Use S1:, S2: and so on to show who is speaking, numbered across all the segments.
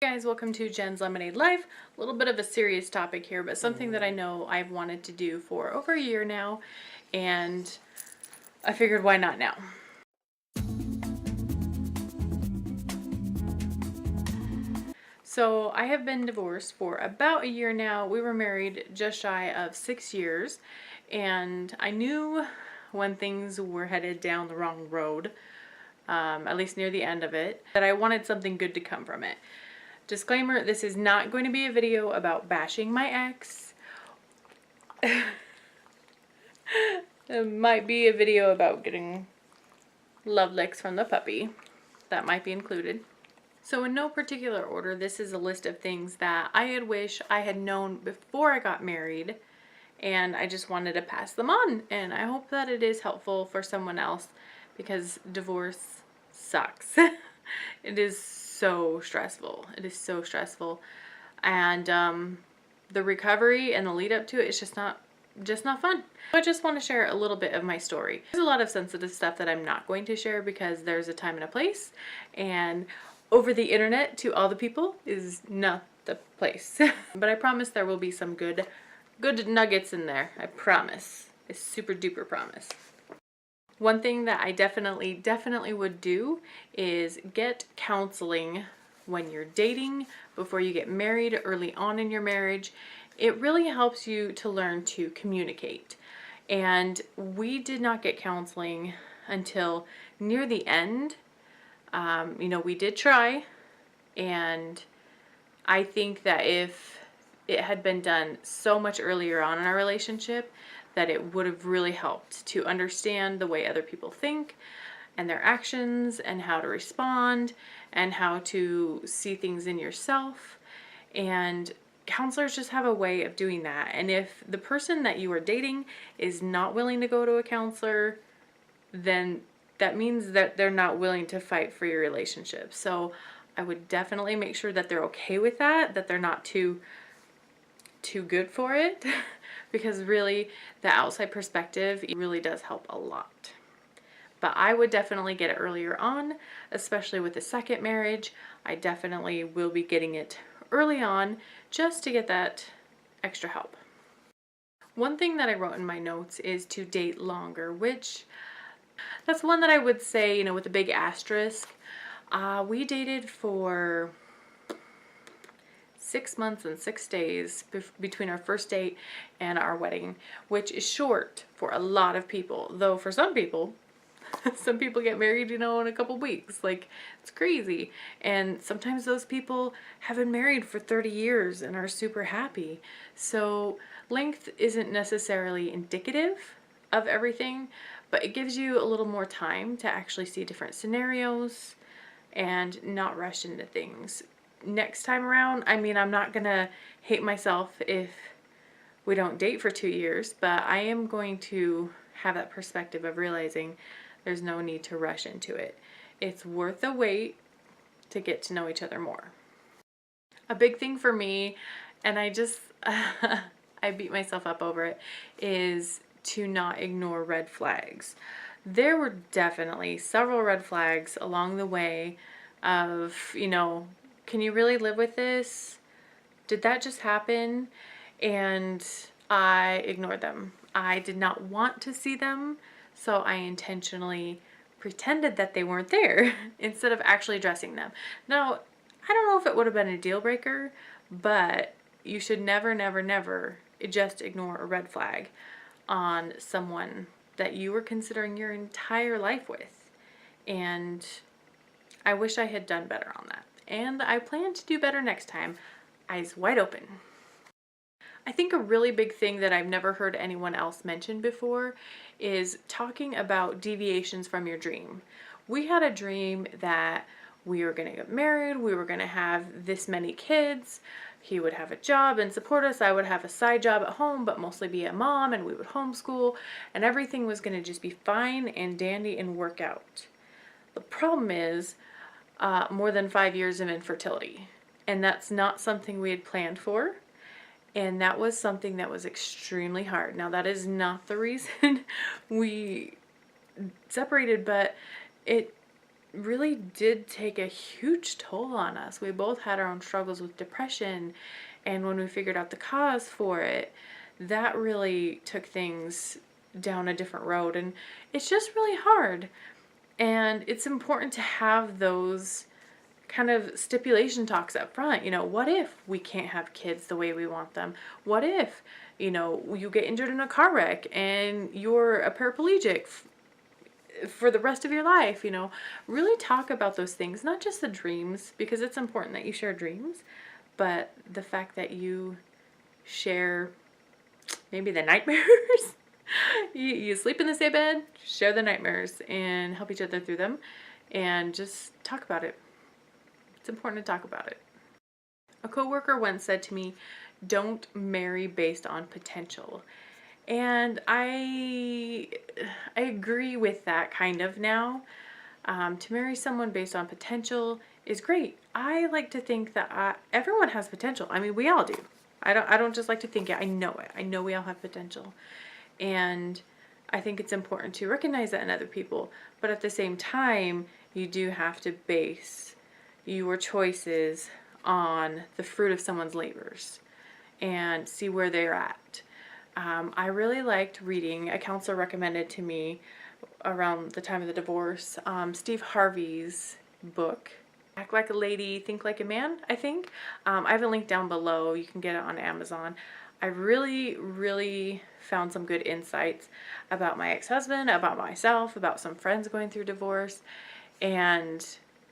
S1: Hey guys, welcome to Jen's Lemonade Life. A little bit of a serious topic here, but something that I know I've wanted to do for over a year now, and I figured why not now. So I have been divorced for about a year now. We were married just shy of 6 years, and I knew when things were headed down the wrong road, at least near the end of it, that I wanted something good to come from it. Disclaimer, this is not going to be a video about bashing my ex. It might be a video about getting love licks from the puppy. That might be included. So in no particular order, this is a list of things that I had wished I had known before I got married, and I just wanted to pass them on, and I hope that it is helpful for someone else, because divorce sucks. It is so stressful. It is so stressful. And the recovery and the lead up to it is just not fun. I just want to share a little bit of my story. There's a lot of sensitive stuff that I'm not going to share because there's a time and a place, and over the internet to all the people is not the place. But I promise there will be some good nuggets in there. I promise. A super duper promise. One thing that I definitely would do is get counseling when you're dating, before you get married, early on in your marriage. It really helps you to learn to communicate. And we did not get counseling until near the end. We did try, and I think that if it had been done so much earlier on in our relationship, that it would have really helped to understand the way other people think and their actions and how to respond and how to see things in yourself. And counselors just have a way of doing that. And if the person that you are dating is not willing to go to a counselor, then that means that they're not willing to fight for your relationship. So I would definitely make sure that they're okay with that they're not too good for it, because really the outside perspective really does help a lot. But I would definitely get it earlier on, especially with the second marriage. I definitely will be getting it early on just to get that extra help. One thing that I wrote in my notes is to date longer, which that's one that I would say, with a big asterisk. We dated for 6 months and 6 days between our first date and our wedding, which is short for a lot of people. Though for some people, some people get married, in a couple weeks. Like, it's crazy. And sometimes those people have been married for 30 years and are super happy. So length isn't necessarily indicative of everything, but it gives you a little more time to actually see different scenarios and not rush into things. Next time around, I'm not gonna hate myself if we don't date for 2 years, but I am going to have that perspective of realizing there's no need to rush into it. It's worth the wait to get to know each other more. A big thing for me, and I just I beat myself up over it, is to not ignore red flags. There were definitely several red flags along the way of, can you really live with this? Did that just happen? And I ignored them. I did not want to see them, so I intentionally pretended that they weren't there instead of actually addressing them. Now, I don't know if it would have been a deal breaker, but you should never just ignore a red flag on someone that you were considering your entire life with. And I wish I had done better on that. And I plan to do better next time. Eyes wide open. I think a really big thing that I've never heard anyone else mention before is talking about deviations from your dream. We had a dream that we were going to get married, we were going to have this many kids, he would have a job and support us, I would have a side job at home but mostly be a mom, and we would homeschool, and everything was going to just be fine and dandy and work out. The problem is more than 5 years of infertility, and that's not something we had planned for, and that was something that was extremely hard. Now, that is not the reason we separated, but it really did take a huge toll on us. We both had our own struggles with depression, and when we figured out the cause for it, that really took things down a different road, and it's just really hard. And it's important to have those kind of stipulation talks up front. You know, what if we can't have kids the way we want them? What if, you know, you get injured in a car wreck and you're a paraplegic for the rest of your life? You know, really talk about those things, not just the dreams, because it's important that you share dreams, but the fact that you share maybe the nightmares. You sleep in the same bed, share the nightmares, and help each other through them, and just talk about it. It's important to talk about it. A coworker once said to me, "Don't marry based on potential." And I agree with that kind of now. To marry someone based on potential is great. I like to think that everyone has potential. I mean, we all do. I don't just like to think it. I know it. I know we all have potential. And I think it's important to recognize that in other people. But at the same time, you do have to base your choices on the fruit of someone's labors and see where they're at. I really liked reading, a counselor recommended to me around the time of the divorce, Steve Harvey's book, Act Like a Lady, Think Like a Man, I think. I have a link down below. You can get it on Amazon. I really found some good insights about my ex-husband, about myself, about some friends going through divorce, and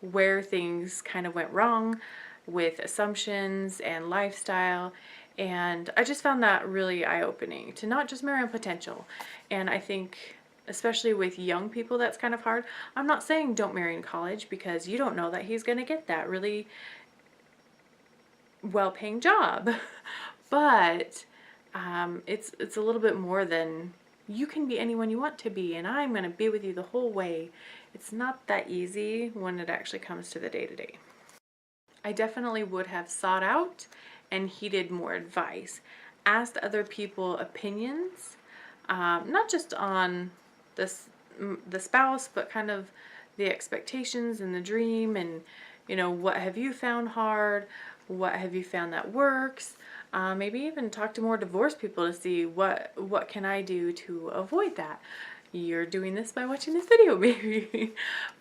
S1: where things kind of went wrong with assumptions and lifestyle. And I just found that really eye-opening, to not just marry on potential. And I think especially with young people, that's kind of hard. I'm not saying don't marry in college, because you don't know that he's going to get that really well-paying job. But it's a little bit more than, you can be anyone you want to be and I'm going to be with you the whole way. It's not that easy when it actually comes to the day-to-day. I definitely would have sought out and heeded more advice, asked other people opinions, not just on the spouse, but kind of the expectations and the dream, and, you know, what have you found hard? What have you found that works? Maybe even talk to more divorced people to see what can I do to avoid that. You're doing this by watching this video, maybe.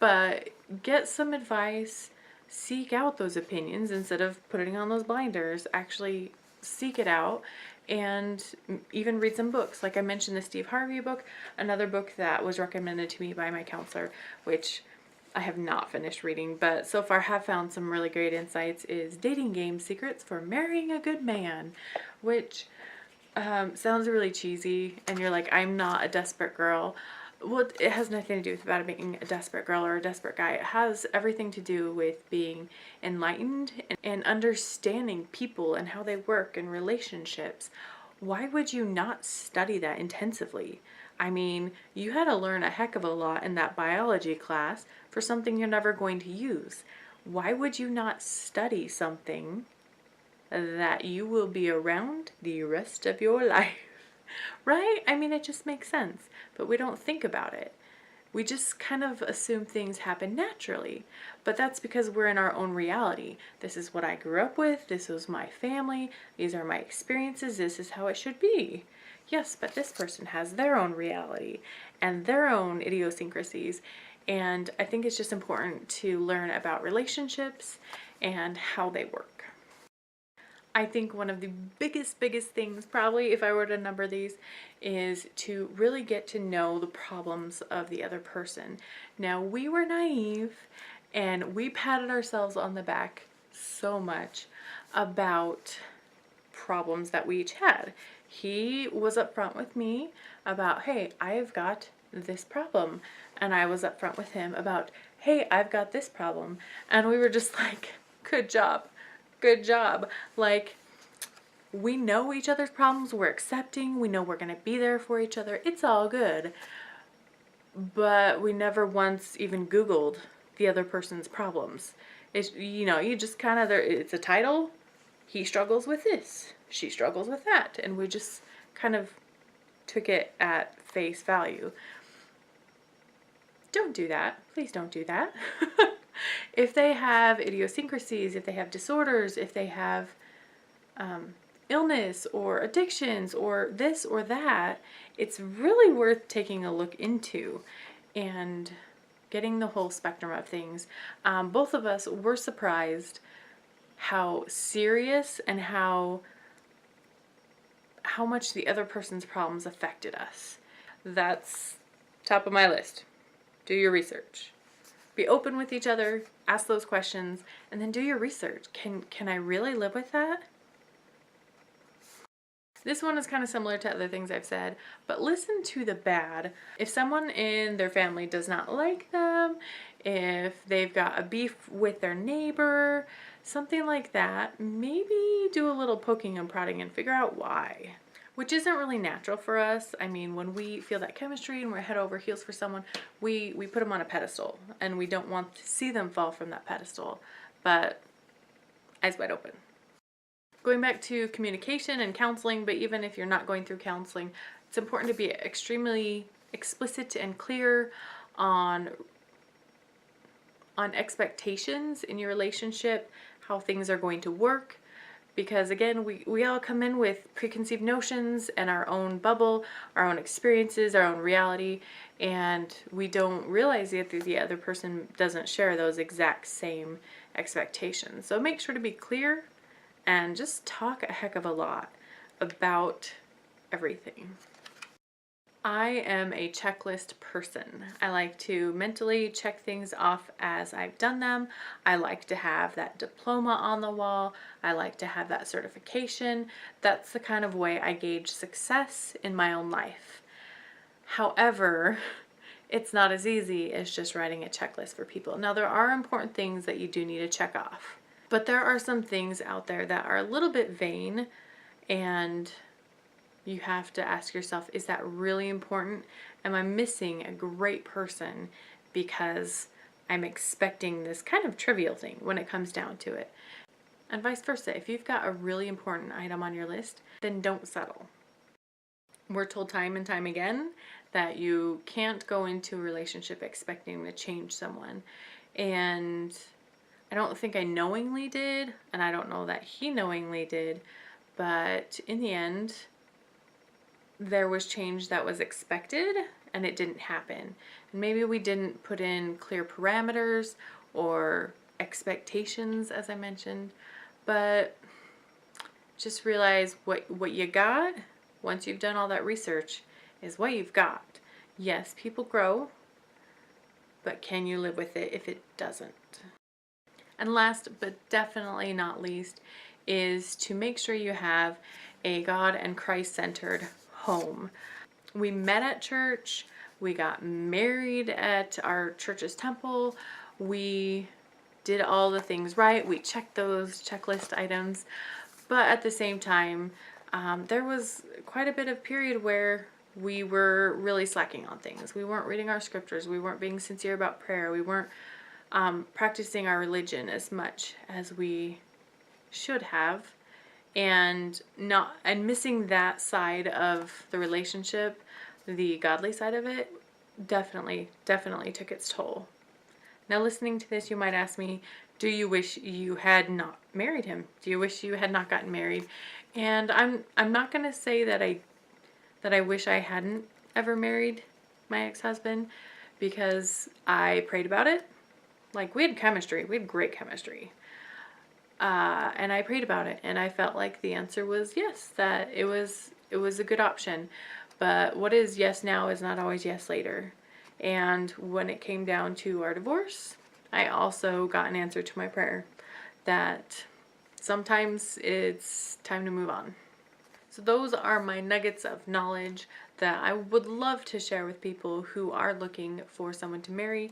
S1: But get some advice, seek out those opinions instead of putting on those blinders. Actually seek it out, and even read some books. Like I mentioned, the Steve Harvey book, another book that was recommended to me by my counselor, which I have not finished reading, but so far have found some really great insights, is Dating Game Secrets for Marrying a Good Man, which sounds really cheesy, and you're like, I'm not a desperate girl. Well, it has nothing to do with about being a desperate girl or a desperate guy. It has everything to do with being enlightened and understanding people and how they work in relationships. Why would you not study that intensively? I mean, you had to learn a heck of a lot in that biology class for something you're never going to use. Why would you not study something that you will be around the rest of your life? Right? I mean, it just makes sense, but we don't think about it. We just kind of assume things happen naturally, but that's because we're in our own reality. This is what I grew up with. This was my family. These are my experiences. This is how it should be. Yes, but this person has their own reality and their own idiosyncrasies. And I think it's just important to learn about relationships and how they work. I think one of the biggest things, probably, if I were to number these, is to really get to know the problems of the other person. Now, we were naive and we patted ourselves on the back so much about problems that we each had. He was upfront with me about, hey, I've got this problem. And I was upfront with him about, hey, I've got this problem. And we were just like, good job. Good job. Like, we know each other's problems, we're accepting, we know we're gonna be there for each other, it's all good. But we never once even Googled the other person's problems. It's, you know, you just kind of, it's a title, he struggles with this, she struggles with that, and we just kind of took it at face value. don't do that. Please don't do that. If they have idiosyncrasies, if they have disorders, if they have illness or addictions or this or that, it's really worth taking a look into and getting the whole spectrum of things. Both of us were surprised how serious and how much the other person's problems affected us. That's top of my list. Do your research. Be open with each other, ask those questions, and then do your research. Can I really live with that? This one is kind of similar to other things I've said, but listen to the bad. If someone in their family does not like them, if they've got a beef with their neighbor, something like that, maybe do a little poking and prodding and figure out why. Which isn't really natural for us. I mean, when we feel that chemistry and we're head over heels for someone, we put them on a pedestal and we don't want to see them fall from that pedestal, but eyes wide open. Going back to communication and counseling, but even if you're not going through counseling, it's important to be extremely explicit and clear on expectations in your relationship, how things are going to work. Because again, we all come in with preconceived notions and our own bubble, our own experiences, our own reality, and we don't realize that the other person doesn't share those exact same expectations. So make sure to be clear and just talk a heck of a lot about everything. I am a checklist person. I like to mentally check things off as I've done them. I like to have that diploma on the wall. I like to have that certification. That's the kind of way I gauge success in my own life. However, it's not as easy as just writing a checklist for people. Now, there are important things that you do need to check off, but there are some things out there that are a little bit vain, and you have to ask yourself, is that really important? Am I missing a great person because I'm expecting this kind of trivial thing when it comes down to it? And vice versa. If you've got a really important item on your list, then don't settle. We're told time and time again that you can't go into a relationship expecting to change someone. And I don't think I knowingly did, and I don't know that he knowingly did, but in the end, there was change that was expected and it didn't happen. And maybe we didn't put in clear parameters or expectations, as I mentioned, but just realize what you got once you've done all that research is what you've got. Yes, people grow, but can you live with it if it doesn't? And last but definitely not least is to make sure you have a God and Christ-centered home. We met at church, we got married at our church's temple, we did all the things right, we checked those checklist items, but at the same time, there was quite a bit of period where we were really slacking on things. We weren't reading our scriptures, we weren't being sincere about prayer, we weren't practicing our religion as much as we should have. And missing that side of the relationship, the godly side of it, definitely took its toll. Now, listening to this, you might ask me, do you wish you had not married him? Do you wish you had not gotten married? And I'm not going to say that I wish I hadn't ever married my ex-husband, because I prayed about it. Like, we had chemistry. We had great chemistry. And I prayed about it, and I felt like the answer was yes, that it was a good option. But what is yes now is not always yes later. And when it came down to our divorce, I also got an answer to my prayer that sometimes it's time to move on. So those are my nuggets of knowledge that I would love to share with people who are looking for someone to marry.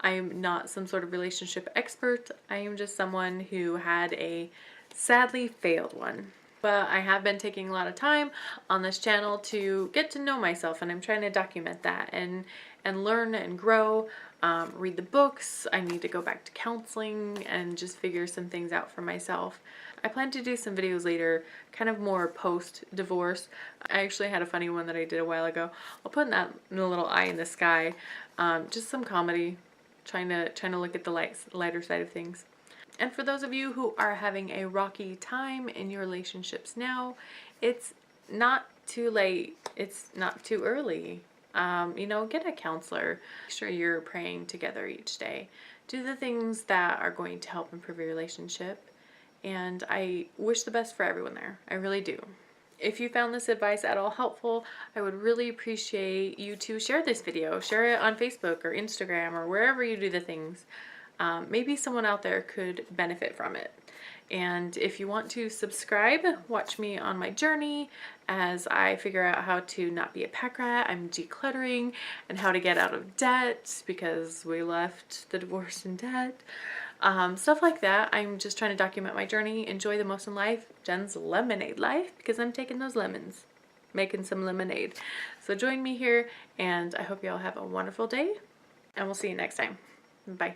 S1: I am not some sort of relationship expert. I am just someone who had a sadly failed one. But I have been taking a lot of time on this channel to get to know myself, and I'm trying to document that and and learn and grow, read the books. I need to go back to counseling and just figure some things out for myself. I plan to do some videos later, kind of more post-divorce. I actually had a funny one that I did a while ago. I'll put that in a little eye in the sky. Just some comedy, trying to look at the lighter side of things. And for those of you who are having a rocky time in your relationships now, it's not too late. It's not too early. You know, get a counselor. Make sure you're praying together each day. Do the things that are going to help improve your relationship. And I wish the best for everyone there. I really do. If you found this advice at all helpful, I would really appreciate you to share this video. Share it on Facebook or Instagram or wherever you do the things. Maybe someone out there could benefit from it. And if you want to subscribe, watch me on my journey as I figure out how to not be a pack rat. I'm decluttering and how to get out of debt because we left the divorce in debt. Stuff like that. I'm just trying to document my journey, enjoy the most in life, Jen's lemonade life, because I'm taking those lemons, making some lemonade. So join me here, and I hope you all have a wonderful day, and we'll see you next time. Bye.